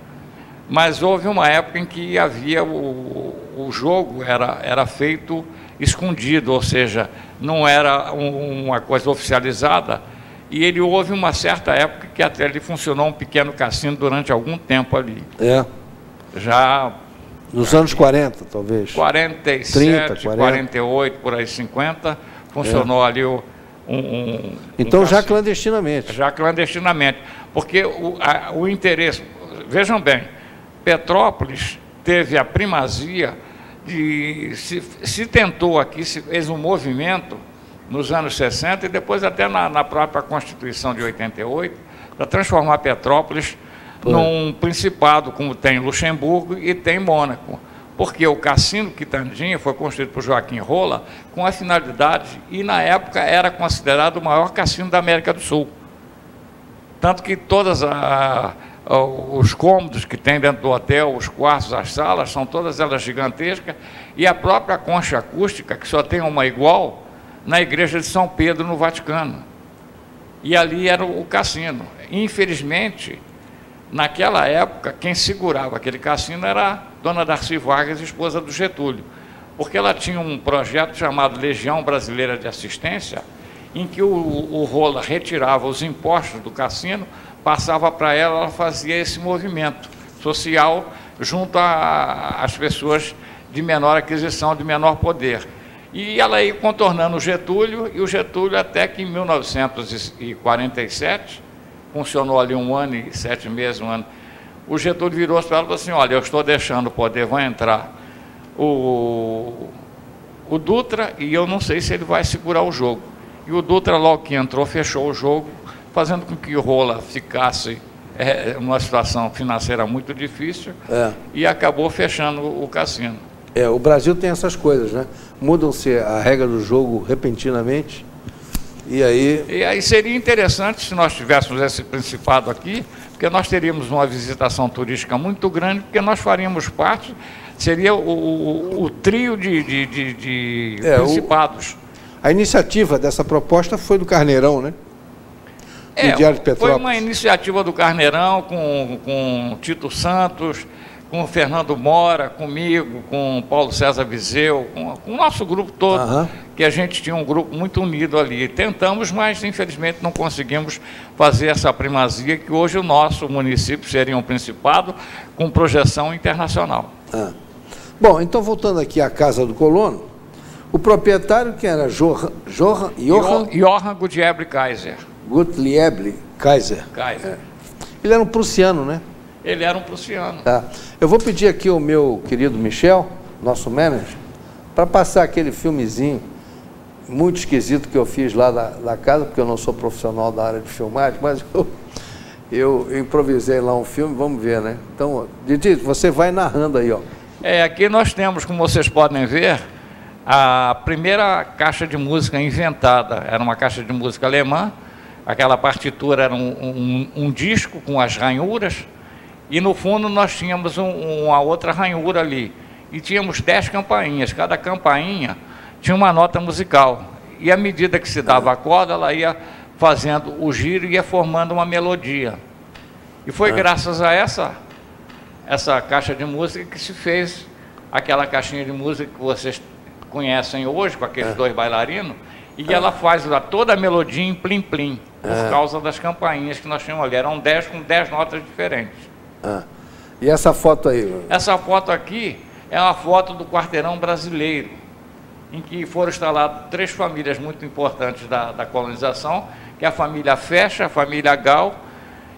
Mas houve uma época em que havia o jogo era feito escondido, ou seja, não era uma coisa oficializada, e houve uma certa época que até ali funcionou um pequeno cassino durante algum tempo ali. Já nos anos 40, talvez. 47, 30, 48, por aí 50, funcionou ali então já clandestinamente. Já clandestinamente, porque o interesse, vejam bem, Petrópolis teve a primazia se tentou aqui, se fez um movimento nos anos 60 e depois até na própria Constituição de 88, para transformar Petrópolis num principado, como tem Luxemburgo e tem Mônaco. Porque o Cassino Quitandinha foi construído por Joaquim Rolla com a finalidade, e na época era considerado o maior cassino da América do Sul. Tanto que todos os cômodos que tem dentro do hotel, os quartos, as salas, são todas elas gigantescas, e a própria concha acústica, que só tem uma igual, na igreja de São Pedro, no Vaticano. E ali era o cassino. Infelizmente, naquela época, quem segurava aquele cassino era a dona Darcy Vargas, esposa do Getúlio, porque ela tinha um projeto chamado Legião Brasileira de Assistência, em que o Rolla retirava os impostos do cassino, passava para ela fazia esse movimento social junto às pessoas de menor aquisição, de menor poder. E ela ia contornando o Getúlio, e o Getúlio até que em 1947, funcionou ali 1 ano e 7 meses, 1 ano, o Getúlio virou-se para ela e falou assim: olha, eu estou deixando o poder, vai entrar o Dutra, e eu não sei se ele vai segurar o jogo. E o Dutra, logo que entrou, fechou o jogo, fazendo com que o Rolla ficasse numa situação financeira muito difícil, e acabou fechando o cassino. O Brasil tem essas coisas, né? Mudam-se a regra do jogo repentinamente, e aí seria interessante se nós tivéssemos esse principado aqui, porque nós teríamos uma visitação turística muito grande, porque nós faríamos parte, seria o trio de principados. A iniciativa dessa proposta foi do Carneirão, né? Diário de Petrópolis. Foi uma iniciativa do Carneirão, com Tito Santos, com Fernando Mora, comigo, com Paulo César Viseu, com o nosso grupo todo, que a gente tinha um grupo muito unido ali. Tentamos, mas infelizmente não conseguimos fazer essa primazia, que hoje o nosso município seria um principado com projeção internacional. Bom, então voltando aqui à Casa do Colono, o proprietário, que era Johann Gottlieb Kaiser. Gottlieb Kaiser. Ele era um prussiano, né? Ele era um prussiano. Eu vou pedir aqui ao meu querido Michel, nosso manager, para passar aquele filmezinho muito esquisito que eu fiz lá da casa, porque eu não sou profissional da área de filmagem, mas eu improvisei lá um filme, vamos ver, né? Então, Didi, você vai narrando aí, ó. Aqui nós temos, como vocês podem ver, a primeira caixa de música inventada. Era uma caixa de música alemã, aquela partitura era um disco com as ranhuras, E no fundo nós tínhamos uma outra ranhura ali. E tínhamos 10 campainhas. Cada campainha tinha uma nota musical. E à medida que se dava a corda, ela ia fazendo o giro e ia formando uma melodia. E foi graças a essa caixa de música que se fez aquela caixinha de música que vocês conhecem hoje, com aqueles dois bailarinos, e ela faz toda a melodia em plim-plim, por causa das campainhas que nós tínhamos ali. Eram 10 com 10 notas diferentes. E essa foto aí? Essa foto aqui é uma foto do Quarteirão Brasileiro, em que foram instaladas 3 famílias muito importantes da colonização, que é a família Fecha, a família Gal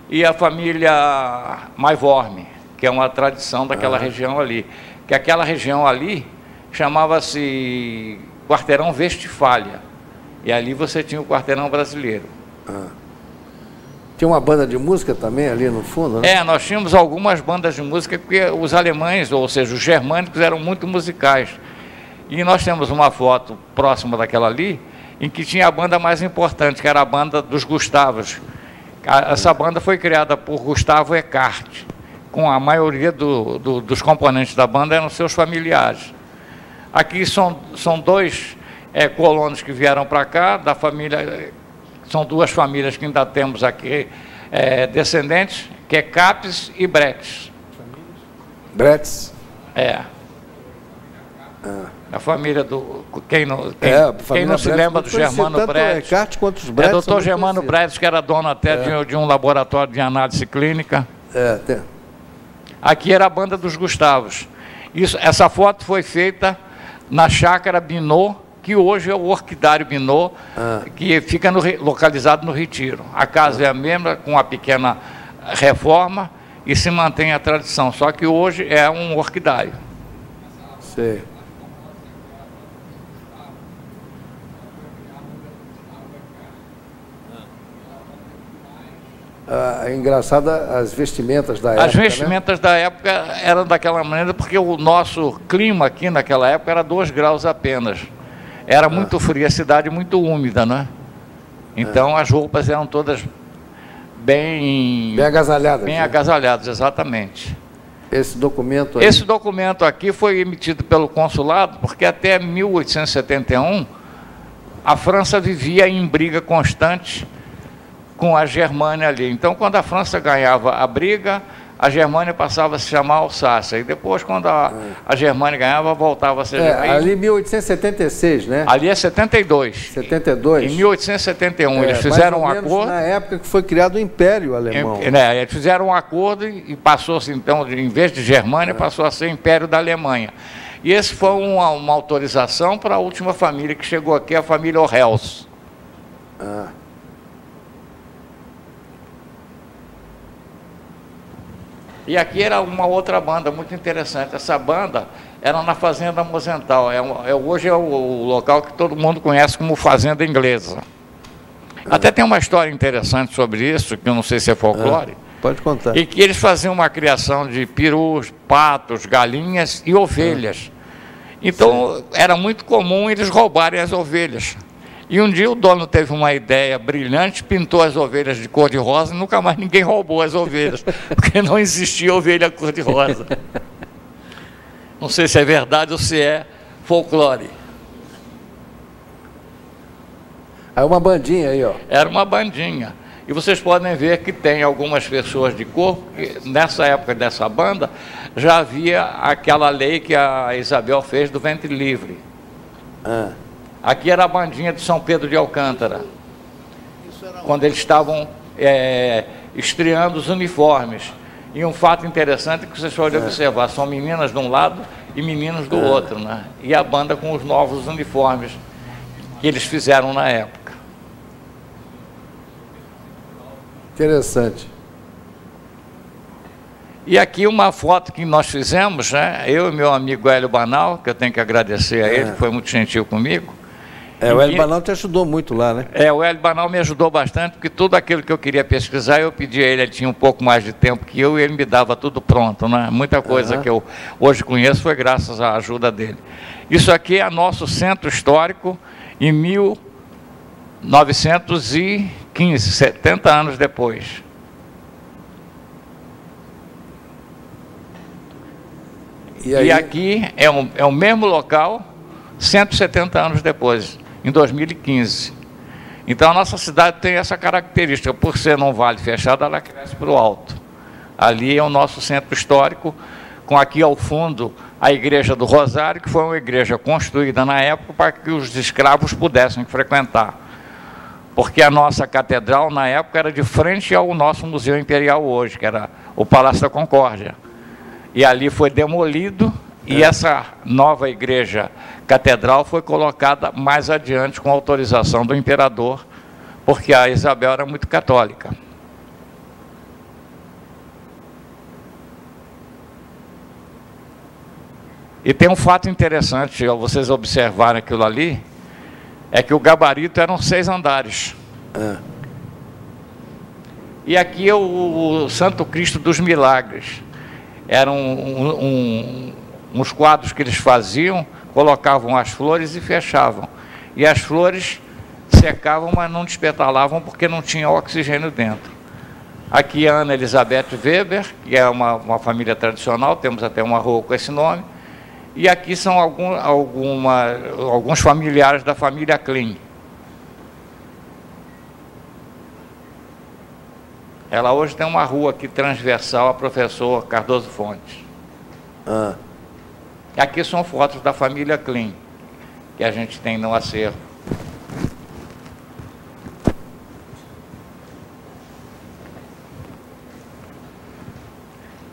e a família Maivorme, que é uma tradição daquela região ali. Que aquela região ali chamava-se Quarteirão Westfália, e ali você tinha o Quarteirão Brasileiro. Tinha uma banda de música também ali no fundo, né? Nós tínhamos algumas bandas de música, porque os alemães, ou seja, os germânicos, eram muito musicais. E nós temos uma foto próxima daquela ali, em que tinha a banda mais importante, que era a banda dos Gustavos. Essa banda foi criada por Gustavo Eckart, com a maioria dos componentes da banda eram seus familiares. Aqui são 2 colonos que vieram para cá, da família... São 2 famílias que ainda temos aqui descendentes, que é Capes e Bretes. Bretes? A família do... Quem não se lembra do Germano Bretes? Dr. Germano Bretes, que era dono até de um laboratório de análise clínica. Aqui era a banda dos Gustavos. Essa foto foi feita na Chácara Binot, que hoje é o Orquidário Binot, que fica localizado no Retiro. A casa é a mesma, com uma pequena reforma, e se mantém a tradição, só que hoje é um orquidário. Sei. É engraçado as vestimentas da época. As vestimentas da época eram daquela maneira, porque o nosso clima aqui naquela época era 2 graus apenas. Era muito fria, a cidade muito úmida, né? Então as roupas eram todas bem agasalhadas. Bem agasalhadas, exatamente. Esse documento aí... Esse documento aqui foi emitido pelo consulado, porque até 1871 a França vivia em briga constante com a Germânia ali. Então, quando a França ganhava a briga, a Germânia passava a se chamar Alsácia. E depois, quando a Germânia ganhava, voltava a ser... ali em 1876, né? Ali é 72. 72? Em 1871, eles fizeram um acordo... na época que foi criado o Império Alemão. Eles fizeram um acordo e passou-se, então, em vez de Germânia, passou a ser Império da Alemanha. E esse foi uma autorização para a última família que chegou aqui, a família Orhels. E aqui era uma outra banda muito interessante. Essa banda era na Fazenda Mosental. Hoje é o local que todo mundo conhece como Fazenda Inglesa. Até tem uma história interessante sobre isso, que eu não sei se é folclore. Pode contar. E que eles faziam uma criação de perus, patos, galinhas e ovelhas. Então, era muito comum eles roubarem as ovelhas. E um dia o dono teve uma ideia brilhante, pintou as ovelhas de cor-de-rosa e nunca mais ninguém roubou as ovelhas, porque não existia ovelha cor-de-rosa. Não sei se é verdade ou se é folclore. Aí uma bandinha aí, ó. Era uma bandinha. E vocês podem ver que tem algumas pessoas de cor, porque nessa época dessa banda, já havia aquela lei que a Isabel fez do ventre livre. Aqui era a bandinha de São Pedro de Alcântara, quando eles estavam estreando os uniformes. E um fato interessante que vocês podem observar, são meninas de um lado e meninos do outro, né? E a banda com os novos uniformes que eles fizeram na época. Interessante. E aqui uma foto que nós fizemos, né? Eu e meu amigo Hélio Banal, que eu tenho que agradecer a ele, que foi muito gentil comigo. O Hélio Banal te ajudou muito lá, né? O Hélio Banal me ajudou bastante, porque tudo aquilo que eu queria pesquisar, eu pedi a ele, ele tinha um pouco mais de tempo que eu, e ele me dava tudo pronto, né? Muita coisa que eu hoje conheço foi graças à ajuda dele. Isso aqui é nosso centro histórico em 1915, 70 anos depois. E aqui é o mesmo local, 170 anos depois, em 2015. Então a nossa cidade tem essa característica, por ser num vale fechado, ela cresce para o alto. Ali é o nosso centro histórico, com aqui ao fundo a Igreja do Rosário, que foi uma igreja construída na época para que os escravos pudessem frequentar. Porque a nossa catedral, na época, era de frente ao nosso Museu Imperial hoje, que era o Palácio da Concórdia. E ali foi demolido, e essa nova igreja catedral foi colocada mais adiante com autorização do imperador, porque a Isabel era muito católica. E tem um fato interessante, ao vocês observarem aquilo ali, é que o gabarito eram 6 andares. E aqui é o Santo Cristo dos Milagres. Eram uns quadros que eles faziam, colocavam as flores e fechavam. E as flores secavam, mas não despetalavam porque não tinha oxigênio dentro. Aqui a Ana Elizabeth Weber, que é uma família tradicional, temos até uma rua com esse nome. E aqui são alguns familiares da família Klein. Ela hoje tem uma rua aqui transversal a professor Cardoso Fontes. Aqui são fotos da família Klein, que a gente tem no acervo.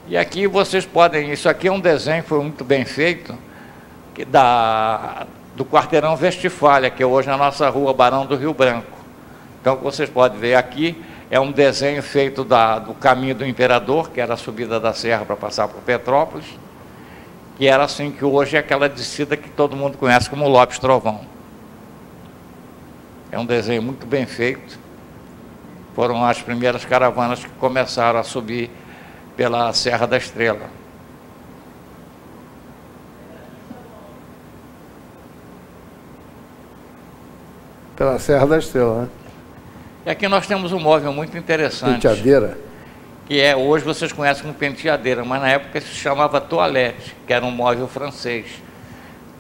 E aqui vocês podem, isso aqui é um desenho que foi muito bem feito, do quarteirão Vestifália, que é hoje a nossa rua Barão do Rio Branco. Então vocês podem ver aqui, é um desenho feito do caminho do Imperador, que era a subida da serra para passar por Petrópolis, que era assim que hoje é aquela descida que todo mundo conhece como Lopes Trovão. É um desenho muito bem feito. Foram as primeiras caravanas que começaram a subir pela Serra da Estrela. Pela Serra da Estrela, né? E aqui nós temos um móvel muito interessante. Penteadeira. Que hoje vocês conhecem como penteadeira, mas na época se chamava toalete, que era um móvel francês.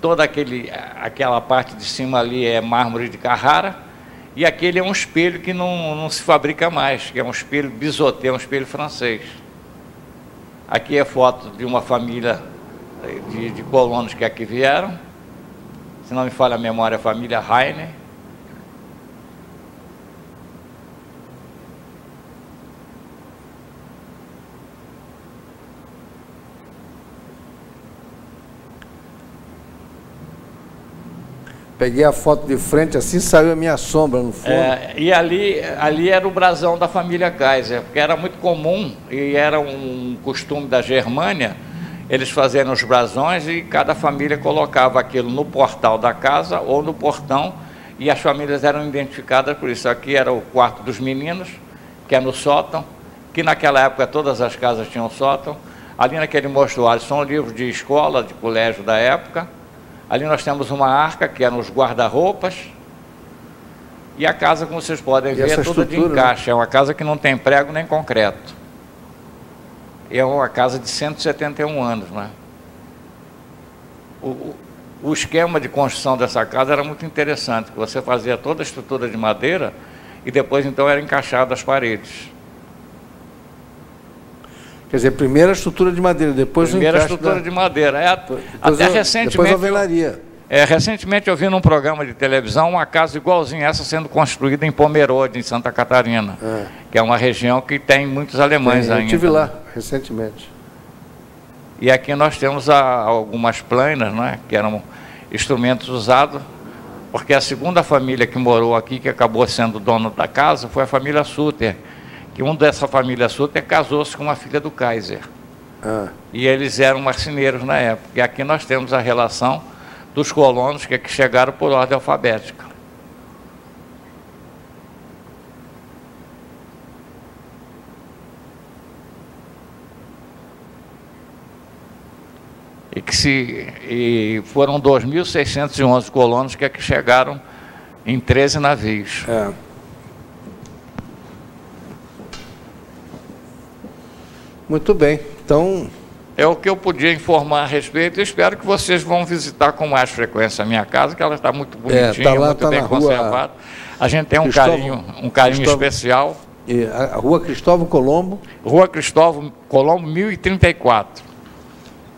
Toda aquela parte de cima ali é mármore de Carrara, e aquele é um espelho que não se fabrica mais, que é um espelho bisoté, um espelho francês. Aqui é foto de uma família de colonos que aqui vieram, se não me falha a memória, a família Rainer. Peguei a foto de frente, assim saiu a minha sombra no fundo. E ali era o brasão da família Kaiser, porque era muito comum e era um costume da Germânia, eles fazerem os brasões e cada família colocava aquilo no portal da casa ou no portão, e as famílias eram identificadas por isso. Aqui era o quarto dos meninos, que é no sótão, que naquela época todas as casas tinham sótão. Ali naquele mostruário são livros de escola, de colégio da época. Ali nós temos uma arca, que é nos guarda-roupas, e a casa, como vocês podem ver, é toda de encaixe. É uma casa que não tem prego nem concreto. É uma casa de 171 anos, né? O esquema de construção dessa casa era muito interessante, que você fazia toda a estrutura de madeira e depois, então, era encaixado as paredes. Quer dizer, primeiro a estrutura de madeira, depois o encaixe. Primeiro a estrutura de madeira. Até recentemente, depois a alvenaria. Recentemente eu vi num programa de televisão uma casa igualzinha a essa sendo construída em Pomerode, em Santa Catarina, que é uma região que tem muitos alemães ainda. Eu estive lá recentemente. E aqui nós temos algumas planas, né, que eram instrumentos usados, porque a segunda família que morou aqui, que acabou sendo dona da casa, foi a família Sutter, que um dessa família Sutter casou-se com uma filha do Kaiser. E eles eram marceneiros na época. E aqui nós temos a relação dos colonos que aqui chegaram por ordem alfabética. E foram 2.611 colonos que aqui chegaram em 13 navios. Muito bem. Então, É o que eu podia informar a respeito. Eu espero que vocês vão visitar com mais frequência a minha casa, que ela está muito bonitinha, muito bem conservada. A gente tem um carinho especial. E a Rua Cristóvão Colombo? Rua Cristóvão Colombo, 1034.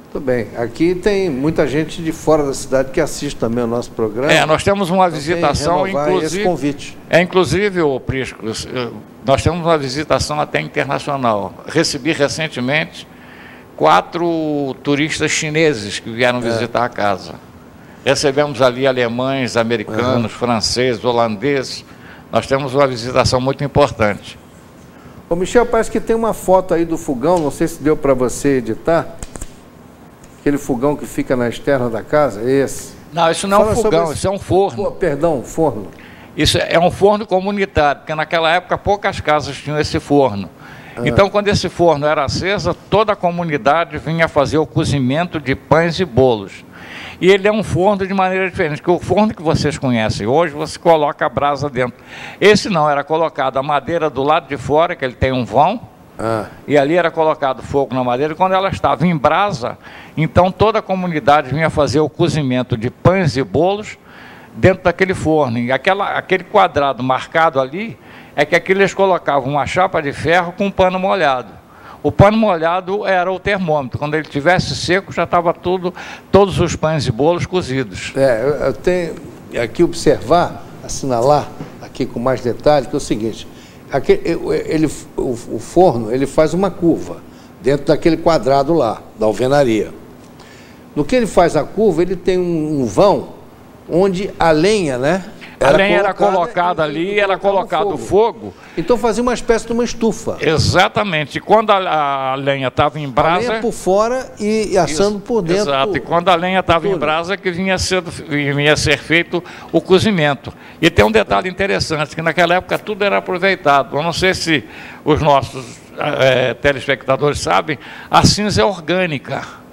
Muito bem. Aqui tem muita gente de fora da cidade que assiste também o nosso programa. Nós temos uma visitação, inclusive... esse convite. Inclusive, o Prisco, nós temos uma visitação até internacional. Recebi recentemente 4 turistas chineses que vieram visitar a casa. Recebemos ali alemães, americanos, franceses, holandeses. Nós temos uma visitação muito importante. Ô Michel, parece que tem uma foto aí do fogão, não sei se deu para você editar. Aquele fogão que fica na externa da casa, esse. Não, isso não é um fogão, isso é um forno. Pô, perdão, forno. Isso é um forno comunitário, porque naquela época poucas casas tinham esse forno. Então, quando esse forno era aceso, toda a comunidade vinha fazer o cozimento de pães e bolos. E ele é um forno de maneira diferente, porque o forno que vocês conhecem hoje, você coloca a brasa dentro. Esse não, era colocado a madeira do lado de fora, que ele tem um vão, e ali era colocado fogo na madeira, e quando ela estava em brasa, então toda a comunidade vinha fazer o cozimento de pães e bolos dentro daquele forno. E aquele quadrado marcado ali, é que aquilo eles colocavam uma chapa de ferro com um pano molhado. O pano molhado era o termômetro. Quando ele estivesse seco, já estava todos os pães e bolos cozidos. Eu tenho aqui observar, assinalar aqui com mais detalhe, que é o seguinte, o forno ele faz uma curva dentro daquele quadrado lá, da alvenaria. No que ele faz a curva, ele tem um vão onde a lenha, né? A lenha era colocada ali, era colocado fogo. Então fazia uma espécie de uma estufa. Exatamente. E quando a lenha estava em brasa... A lenha por fora e assando por dentro. Exato. E quando a lenha estava em brasa, que vinha ser feito o cozimento. E tem um detalhe interessante, que naquela época tudo era aproveitado. Eu não sei se os nossos telespectadores sabem, a cinza é orgânica.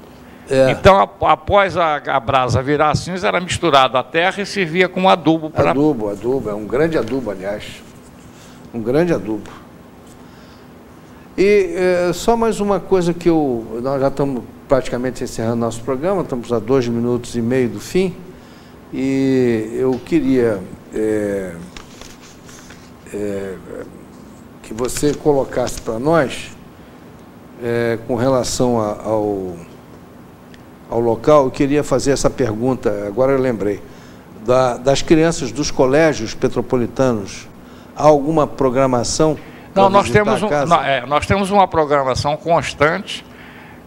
Então, após a brasa virar cinza, era misturado a terra e servia como adubo. Adubo, é um grande adubo, aliás. Um grande adubo. E só mais uma coisa que nós já estamos praticamente encerrando nosso programa, estamos a 2 minutos e meio do fim, e eu queria que você colocasse para nós, com relação ao local, eu queria fazer essa pergunta, agora eu lembrei, das crianças dos colégios petropolitanos, há alguma programação? Não, nós temos uma programação constante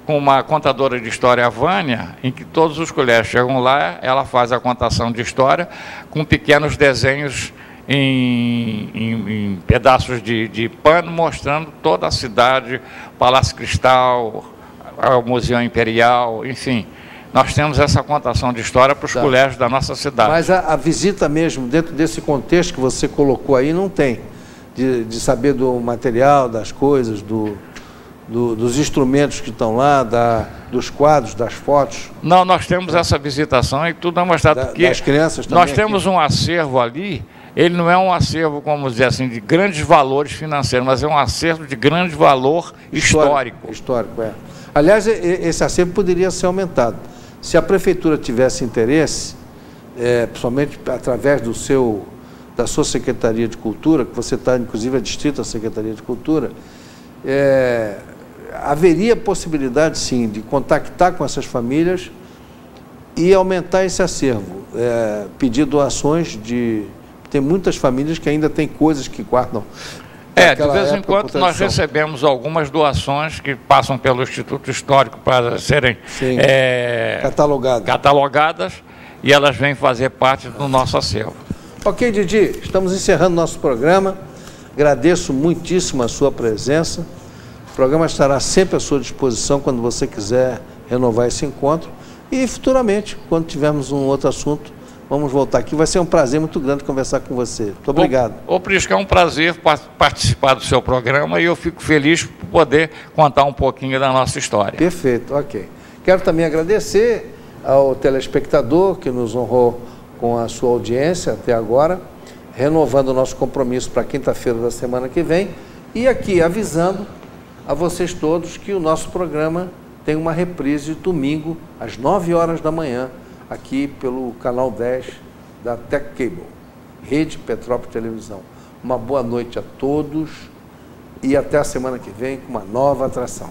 com uma contadora de história, a Vânia, em que todos os colégios chegam lá, ela faz a contação de história com pequenos desenhos em pedaços de pano, mostrando toda a cidade, Palácio Cristal, o Museu Imperial, enfim. Nós temos essa contação de história para os colégios da nossa cidade. Mas a visita mesmo, dentro desse contexto que você colocou aí, não tem. De saber do material, das coisas, dos instrumentos que estão lá, dos quadros, das fotos. Não, nós temos essa visitação e tudo é mostrado. Das crianças também. Nós temos um acervo ali, ele não é um acervo, como dizer assim, de grandes valores financeiros, mas é um acervo de grande valor histórico. Histórico, Aliás, esse acervo poderia ser aumentado. Se a prefeitura tivesse interesse, principalmente através da sua Secretaria de Cultura, que você está, inclusive, adscrito à Secretaria de Cultura, haveria possibilidade, sim, de contactar com essas famílias e aumentar esse acervo. Pedir doações Tem muitas famílias que ainda têm coisas que guardam. De vez em quando nós recebemos algumas doações que passam pelo Instituto Histórico para serem catalogadas e elas vêm fazer parte do nosso acervo. Ok, Didi, estamos encerrando nosso programa. Agradeço muitíssimo a sua presença. O programa estará sempre à sua disposição quando você quiser renovar esse encontro. E futuramente, quando tivermos um outro assunto, vamos voltar aqui. Vai ser um prazer muito grande conversar com você. Muito obrigado. Ô Prisco, é um prazer participar do seu programa e eu fico feliz por poder contar um pouquinho da nossa história. Perfeito, ok. Quero também agradecer ao telespectador que nos honrou com a sua audiência até agora, renovando o nosso compromisso para quinta-feira da semana que vem e aqui avisando a vocês todos que o nosso programa tem uma reprise domingo, às 9 horas da manhã, aqui pelo canal 10 da Tech Cable, Rede Petrópolis Televisão. Uma boa noite a todos e até a semana que vem com uma nova atração.